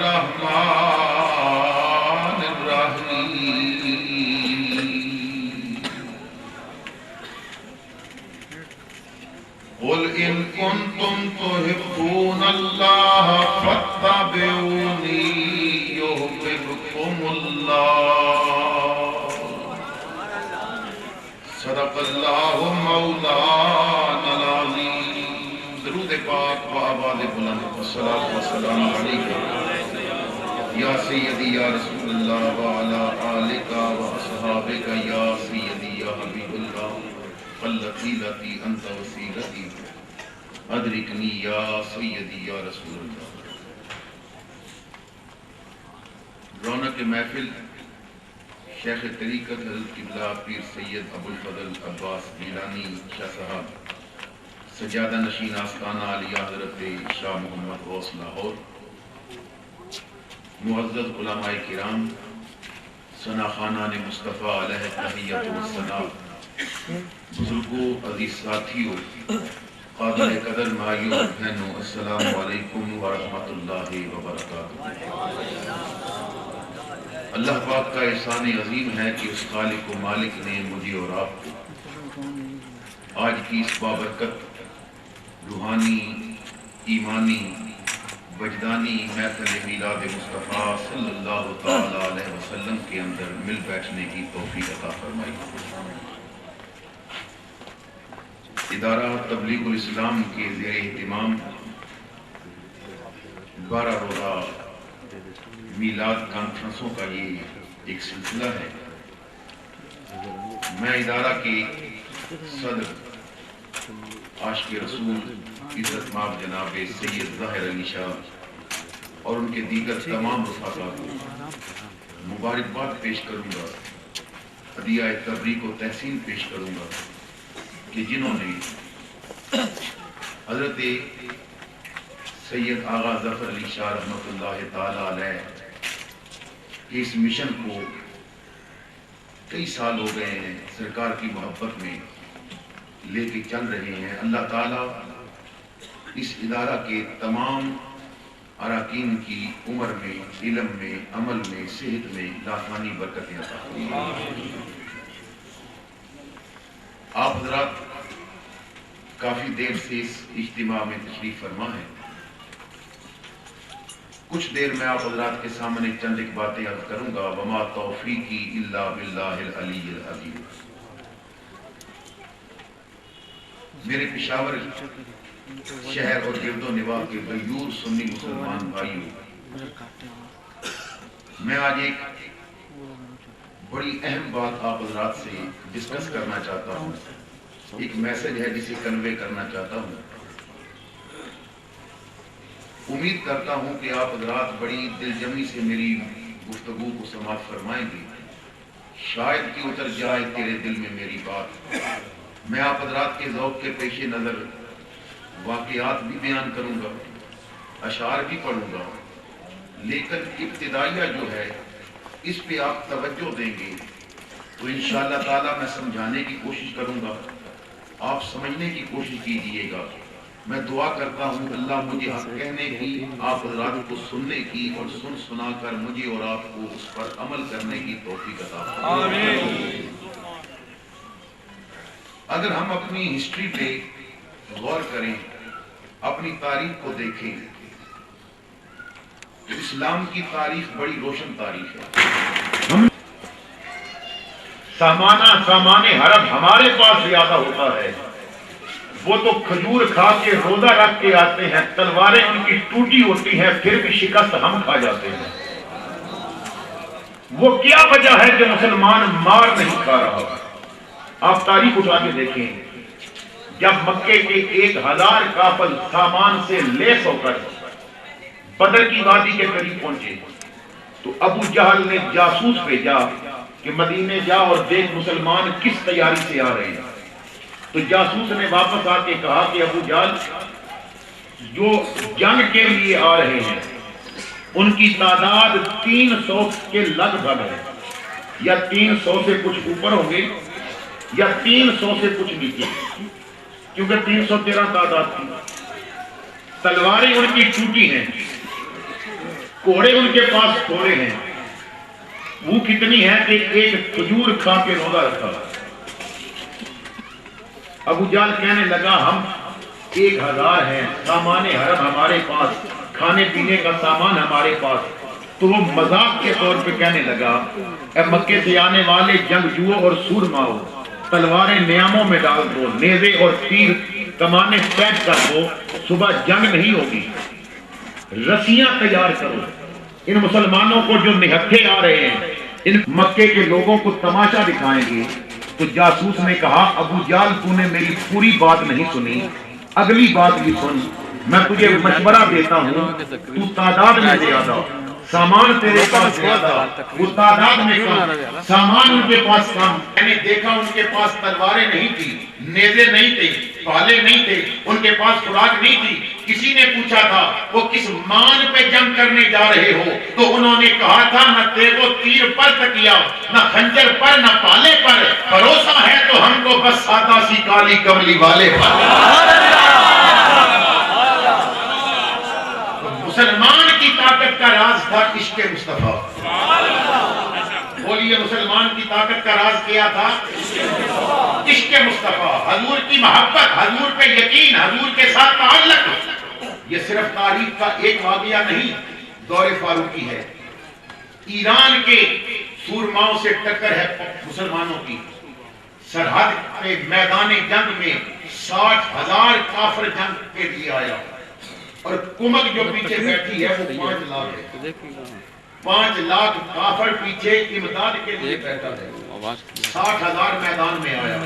الرحمن الرحیم قل ان کنتم تحبون اللہ فاتبعونی یحببکم اللہ صدق اللہ مولانا العظیم درود پاک و آواز بلند والصلاة والسلام علیکہ یا سیدی یا رسول اللہ وعلا آلکہ و اصحابکہ یا سیدی یا حبیب اللہ قلتی انت وسیلتی ادرکنی یا سیدی یا رسول اللہ. رونق محفل شیخ طریقت حضرت قبلہ پیر سید ابوالفضل عباس گیلانی شاہ صاحب سجادہ نشین آستانہ علیہ حضرت شاہ محمد غوث لاہور، معزز علماء کرام، ثنا خانان مصطفیٰ علیہ تحیت و ثنا، بزرگوں، عزیز ساتھیوں، قابل قدر مائیوں بہنوں، السلام علیکم ورحمۃ اللہ وبرکاتہ. اللہ پاک کا احسان عظیم ہے کہ اس خالق و مالک نے مجھے اور آپ کو آج کی اس بابرکت روحانی، ایمانی، وجدانی محفل میلاد مصطفیٰ صلی اللہ تعالی علیہ وسلم کے اندر مل بیٹھنے کی توفیق عطا فرمائی. ادارہ تبلیغ الاسلام کے زیر اہتمام 12 روزہ میلاد کانفرنسوں کا یہ ایک سلسلہ ہے. میں ادارہ کے صدر عاشق رسول عزت مآب جناب سید ظاہر علی شاہ اور ان کے دیگر تمام رفقا کو مبارکباد پیش کروں گا، ہدیہ تبریک و تحسین پیش کروں گا کہ جنہوں نے حضرت سید آغا ظفر علی شاہ رحمۃ اللہ تعالی علیہ کہ اس مشن کو کئی سال ہو گئے ہیں سرکار کی محبت میں لے کے چل رہے ہیں. اللہ تعالیٰ اس ادارہ کے تمام اراکین کی عمر میں، علم میں، عمل میں، صحت میں لافانی برکتیں عطا فرمائے. آپ حضرات کافی دیر سے اس اجتماع میں تشریف فرما ہے. کچھ دیر میں آپ حضرات کے سامنے چند ایک باتیں عرض کروں گا. وما توفیقی الا باللہ العلی العظیم. میرے پشاور شہر اور گرد و نواح کے غیور سنی مسلمان بھائیوں، میں آج ایک بڑی اہم بات آپ حضرات سے ڈسکس کرنا چاہتا ہوں. ایک میسج ہے جسے کنوے کرنا چاہتا ہوں. امید کرتا ہوں کہ آپ حضرات بڑی دلجمی سے میری گفتگو کو سماعت فرمائیں گے. شاید کہ اتر جائے تیرے دل میں میری بات. میں آپ حضرات کے ذوق کے پیش نظر واقعات بھی بیان کروں گا، اشعار بھی پڑھوں گا، لیکن ابتدائیہ جو ہے اس پہ آپ توجہ دیں گے تو انشاءاللہ تعالی میں سمجھانے کی کوشش کروں گا، آپ سمجھنے کی کوشش کیجئے گا. میں دعا کرتا ہوں اللہ مجھے حق کہنے کی، آپ حضرات کو سننے کی اور سن سنا کر مجھے اور آپ کو اس پر عمل کرنے کی توفیق عطا فرمائے. اگر ہم اپنی ہسٹری پہ غور کریں، اپنی تاریخ کو دیکھیں تو اسلام کی تاریخ بڑی روشن تاریخ ہے. سامان حرم ہمارے پاس زیادہ ہوتا ہے. وہ تو کھجور کھا کے روزہ رکھ کے آتے ہیں، تلواریں ان کی ٹوٹی ہوتی ہیں پھر بھی شکست ہم کھا جاتے ہیں. وہ کیا وجہ ہے کہ مسلمان مار نہیں کھا رہا؟ آپ تاریخ اٹھا کے دیکھیں. جب مکے کے 1000 کافل سامان سے لیس ہو کر بدر کی وادی کے قریب پہنچے تو ابو جہل نے جاسوس بھیجا کہ مدینے جا اور دیکھ مسلمان کس تیاری سے آ رہے ہیں. تو جاسوس نے واپس آ کے کہا کہ ابو جہل جو جنگ کے لیے آ رہے ہیں ان کی تعداد 300 کے لگ بھگ ہے، یا 300 سے کچھ اوپر ہوں گے یا 300 سے کچھ نیچے، کیونکہ 313 تعداد تھی. تلواریں ان کی ٹوٹی ہیں. گھوڑے ان کے پاس تھوڑے ہیں، وہ کتنی ہے کہ ایک کھجور کھا کے روزہ رکھا۔ ابو جہل کہنے لگا ہم 1000 ہیں، سامان حرم ہمارے پاس، کھانے پینے کا سامان ہمارے پاس۔ تو وہ مذاق کے طور پہ کہنے لگا اے مکے سے آنے والے جنگجوؤں اور سورماؤں، تلواریں نیاموں میں ڈال دو، نیزے اور تیر کمانے پیک کر دو، صبح جنگ نہیں ہوگی، رسیاں تیار کرو۔ ان مسلمانوں کو جو نہتھے آ رہے ہیں، ان مکے کے لوگوں کو تماشا دکھائیں گے۔ تو جاسوس نے کہا ابو جہل تو نے میری پوری بات نہیں سنی، اگلی بات بھی سن، میں تجھے مشورہ دیتا ہوں، تو تعداد میں زیادہ، سامان تیرے پاس زیادہ، وہ تعداد میں کم، سامان ان کے پاس کم۔ میں نے دیکھا ان کے پاس تلواریں نہیں تھی، نیزے نہیں تھے، پالے نہیں تھے، ان کے پاس خوراک نہیں تھی۔ کسی نے پوچھا تھا وہ کس مان پہ جنگ کرنے جا رہے ہو، تو انہوں نے کہا تھا نہ تیغ و تیر پر تکیا، نہ خنجر پر، نہ پالے پر، بھروسہ ہے تو ہم کو بس سادہ سی کالی کملی والے پر۔ مسلمان کی طاقت کا راز تھا عشق مصطفیٰ۔ بولیے مسلمان کی طاقت کا راز کیا تھا؟ عشق مصطفیٰ، حضور کی محبت، حضور پہ یقین، حضور کے ساتھ تعلق۔ یہ صرف تاریخ کا ایک واقعہ نہیں، دور فاروقی ہے۔ ایران کے سورماؤں سے ٹکر ہے مسلمانوں کی، سرحد پہ میدان جنگ میں 60,000 کافر جنگ کے لیے آیا، اور کمک جو پیچھے بیٹھی ہے وہ 5 لاکھ ہے۔ 5 لاکھ کافر پیچھے امداد کے لیے بیٹھا ہے۔ 60,000 میدان میں آیا،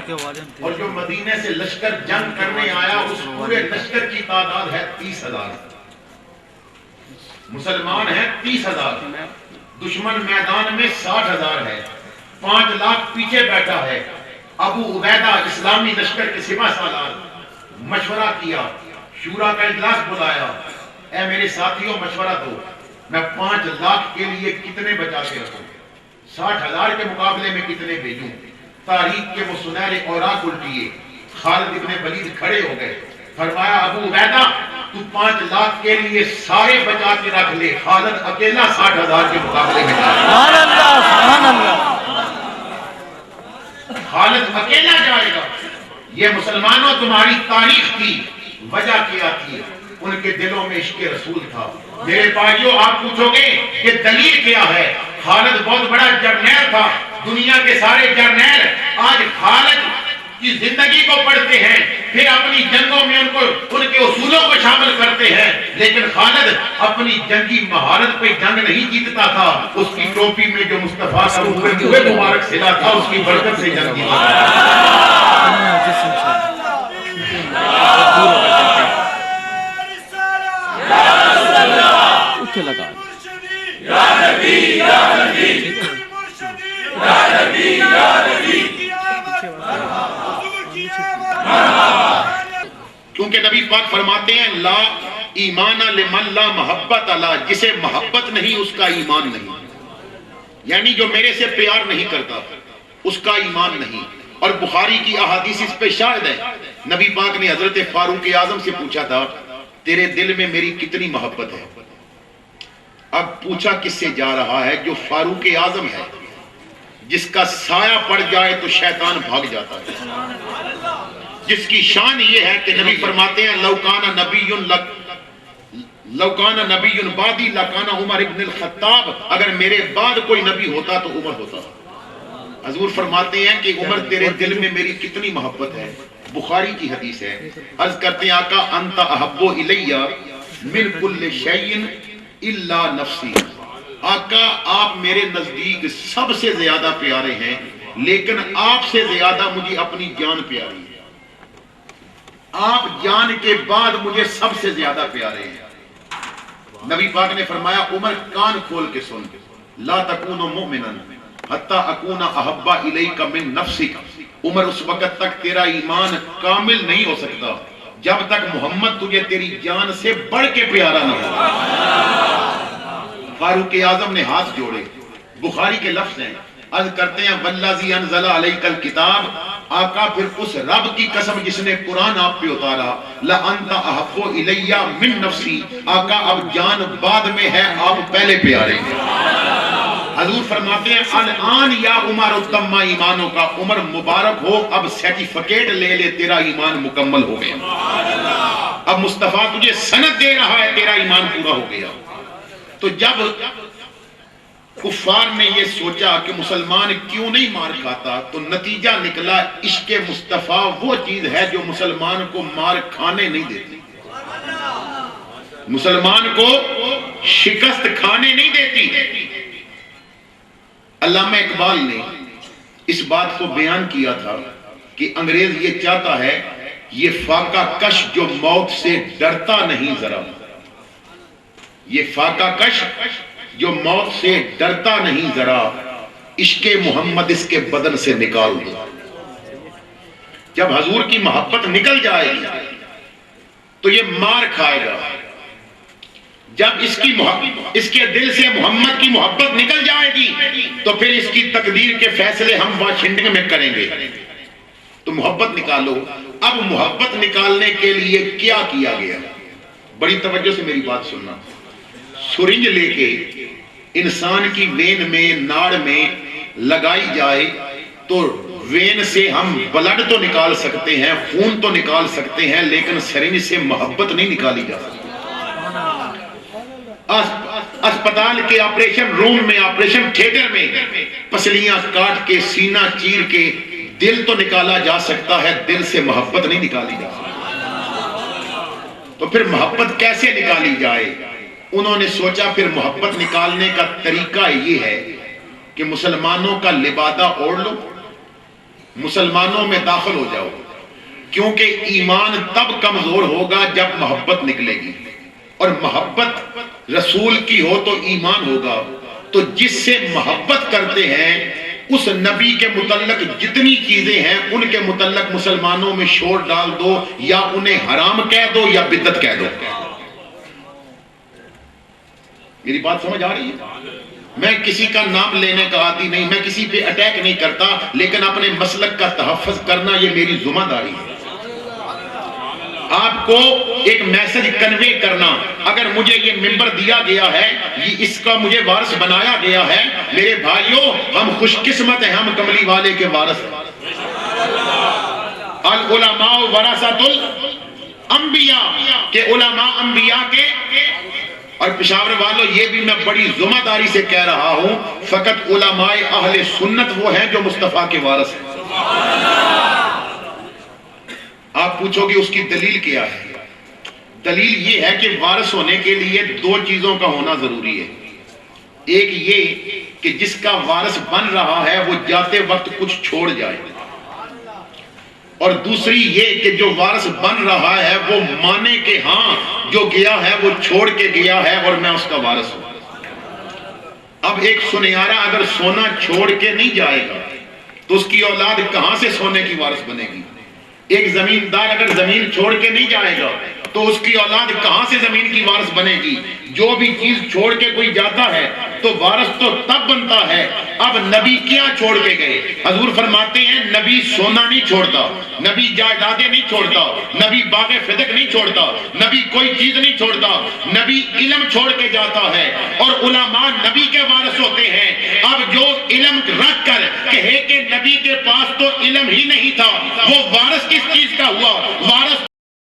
اور جو مدینے سے لشکر جنگ کرنے آیا اس پورے لشکر کی تعداد ہے 30,000۔ مسلمان ہیں 30,000، دشمن میدان میں 60,000 ہے، 5 لاکھ پیچھے بیٹھا ہے۔ ابو عبیدہ اسلامی لشکر کے سپہ سالار مشورہ کیا، شورا کا اجلاس بلایا، اے میرے ساتھیوں مشورہ دو، میں 5 لاکھ کے لیے کتنے بچا کے رکھوں، 60,000 کے مقابلے میں کتنے بھیجوں؟ تاریخ کے وہ سنہرے اوراق الٹیے، خالد ابن ولید کھڑے ہو گئے، فرمایا ابو عبیدہ تو 5 لاکھ کے لیے سارے بچا کے رکھ لے، خالد اکیلا 60,000 کے مقابلے میں جائے گا۔ سبحان اللہ، سبحان اللہ، خالد اکیلا جائے گا۔ یہ مسلمانوں تمہاری تاریخ کی وجہ کیا تھی؟ ان کے دلوں میں عشق رسول تھا۔ میرے بھائیوں آپ پوچھو گے کہ دلیل کیا ہے؟ خالد بہت بڑا جرنیل تھا، دنیا کے سارے جرنیل آج خالد کی زندگی کو پڑھتے ہیں، پھر اپنی جنگوں میں ان کے اصولوں کو شامل کرتے ہیں، لیکن خالد اپنی جنگی مہارت پہ جنگ نہیں جیتتا تھا، اس کی ٹوپی میں جو مصطفیٰ کا منہ مبارک سلا تھا اس کی برکت سے جنگ جیتا تھا۔ کیونکہ نبی پاک فرماتے ہیں لا ایمان لمن لا محبت علی، جسے محبت نہیں اس کا ایمان نہیں، یعنی جو میرے سے پیار نہیں کرتا اس کا ایمان نہیں۔ اور بخاری کی احادیث اس پہ شاہد ہے، نبی پاک نے حضرت فاروق اعظم سے پوچھا تھا تیرے دل میں میری کتنی محبت ہے؟ اب پوچھا کس سے جا رہا ہے؟ جو فاروق اعظم ہے، جس کا سایہ پڑ جائے تو شیطان بھاگ جاتا ہے، جس کی شان یہ ہے کہ نبی فرماتے ہیں لو کان نبی بعدی لکان عمر ابن الخطاب، اگر میرے بعد کوئی نبی ہوتا تو عمر ہوتا۔ حضور فرماتے ہیں کہ عمر تیرے دل میں میری کتنی محبت ہے، بخاری کی حدیث ہے۔ عرض کرتے ہیں آقا انت احب الی من کل شیء الا نفسی، آقا آپ میرے نزدیک سب سے زیادہ پیارے ہیں، لیکن آپ سے زیادہ مجھے اپنی جان پیاری ہے، آپ جان کے بعد مجھے سب سے زیادہ پیارے ہیں۔ نبی پاک نے فرمایا عمر کان کھول کے سن، لا تکون مؤمنا حتی اکون احب الیک من نفسک، عمر اس وقت تک تیرا ایمان کامل نہیں ہو سکتا جب تک محمد تجھے تیری جان سے بڑھ کے پیارا نہ ہو۔ فاروق اعظم نے ہاتھ جوڑے، بخاری کے لفظ ہیں، عرض کرتے ہیں والذی انزل علیک الکتاب آقا پھر اس رب کی قسم جس نے قرآن آپ پہ اتارا، لَأَنْتَ أَحَبُّ إِلَيَّ مِن نَفْسِي، آقا اب جان بعد میں ہے، آپ پہلے پیارے ہیں۔ حضور فرماتے ہیں الان یا عمر اتم ایمانوں کا، عمر مبارک ہو، اب سرٹیفکیٹ لے لے، تیرا ایمان مکمل ہو گیا۔ اب مصطفیٰ تجھے سند دے رہا ہے، تیرا ایمان پورا ہو گیا۔ تو جب کفار نے یہ سوچا کہ مسلمان کیوں نہیں مار کھاتا، تو نتیجہ نکلا عشق مصطفیٰ وہ چیز ہے جو مسلمان کو مار کھانے نہیں دیتی، مسلمان کو شکست کھانے نہیں دیتی۔ علامہ اقبال نے اس بات کو بیان کیا تھا کہ انگریز یہ چاہتا ہے، یہ فاقہ کش جو موت سے ڈرتا نہیں ذرا، یہ فاقہ کش جو موت سے ڈرتا نہیں ذرا، عشق محمد اس کے بدن سے نکال دو۔ جب حضور کی محبت نکل جائے گی تو یہ مار کھائے گا، جب اس کے دل سے محمد کی محبت نکل جائے گی تو پھر اس کی تقدیر کے فیصلے ہم واشنگٹن میں کریں گے۔ تو محبت نکالو۔ اب محبت نکالنے کے لیے کیا کیا گیا؟ بڑی توجہ سے میری بات سننا۔ سرنج لے کے انسان کی وین میں، ناڑ میں لگائی جائے تو وین سے ہم بلڈ تو نکال سکتے ہیں، خون تو نکال سکتے ہیں، لیکن سرنج سے محبت نہیں نکالی جا سکتی۔ اسپتال کے آپریشن روم میں، آپریشن تھیٹر میں پسلیاں کاٹ کے، سینہ چیر کے دل تو نکالا جا سکتا ہے، دل سے محبت نہیں نکالی جا سکتی۔ تو پھر محبت کیسے نکالی جائے؟ انہوں نے سوچا پھر محبت نکالنے کا طریقہ یہ ہے کہ مسلمانوں کا لبادہ اوڑھ لو، مسلمانوں میں داخل ہو جاؤ، کیونکہ ایمان تب کمزور ہوگا جب محبت نکلے گی، اور محبت رسول کی ہو تو ایمان ہوگا۔ تو جس سے محبت کرتے ہیں اس نبی کے متعلق جتنی چیزیں ہیں ان کے متعلق مسلمانوں میں شور ڈال دو، یا انہیں حرام کہہ دو یا بدعت کہہ دو۔ میری بات سمجھ آ رہی ہے؟ میں کسی کا نام لینے کا عادی نہیں، میں کسی پہ اٹیک نہیں کرتا، لیکن اپنے مسلک کا تحفظ کرنا یہ میری ذمہ داری ہے۔ آپ کو ایک میسج کنوے کرنا، اگر مجھے یہ ممبر دیا گیا ہے، اس کا مجھے وارث بنایا گیا ہے، میرے بھائیوں ہم خوش قسمت ہیں، ہم کملی والے کے وارث ہیں۔ العلماء ورثۃ الانبیاء، کہ علماء انبیاء کے، اور پشاور والوں یہ بھی میں بڑی ذمہ داری سے کہہ رہا ہوں، فقط علماء اہل سنت وہ ہیں جو مصطفیٰ کے وارث ہیں۔ آپ پوچھو گے اس کی دلیل کیا ہے؟ دلیل یہ ہے کہ وارث ہونے کے لیے دو چیزوں کا ہونا ضروری ہے۔ ایک یہ کہ جس کا وارث بن رہا ہے وہ جاتے وقت کچھ چھوڑ جائے، اور دوسری یہ کہ جو وارث بن رہا ہے وہ مانے کہ ہاں جو گیا ہے وہ چھوڑ کے گیا ہے اور میں اس کا وارث ہوں۔ اب ایک سنیارہ اگر سونا چھوڑ کے نہیں جائے گا تو اس کی اولاد کہاں سے سونے کی وارث بنے گی؟ ایک زمیندار اگر زمین چھوڑ کے نہیں جائے گا تو اس کی اولاد کہاں سے زمین کی وارث بنے گی؟ جو بھی چیز چھوڑ کے کوئی جاتا ہے تو وارث تو تب بنتا ہے۔ اب نبی کیا چھوڑ کے گئے؟ حضور فرماتے ہیں نبی سونا نہیں چھوڑتا، نبی جائیدادیں نہیں چھوڑتا، نبی باغ فدق نہیں چھوڑتا، نبی کوئی چیز نہیں چھوڑتا، نبی علم چھوڑ کے جاتا ہے، اور علماء نبی کے وارث ہوتے ہیں۔ اب جو علم رکھ کر کہے کہ نبی کے پاس تو علم ہی نہیں تھا، وہ وارث کس چیز کا ہوا؟ وارث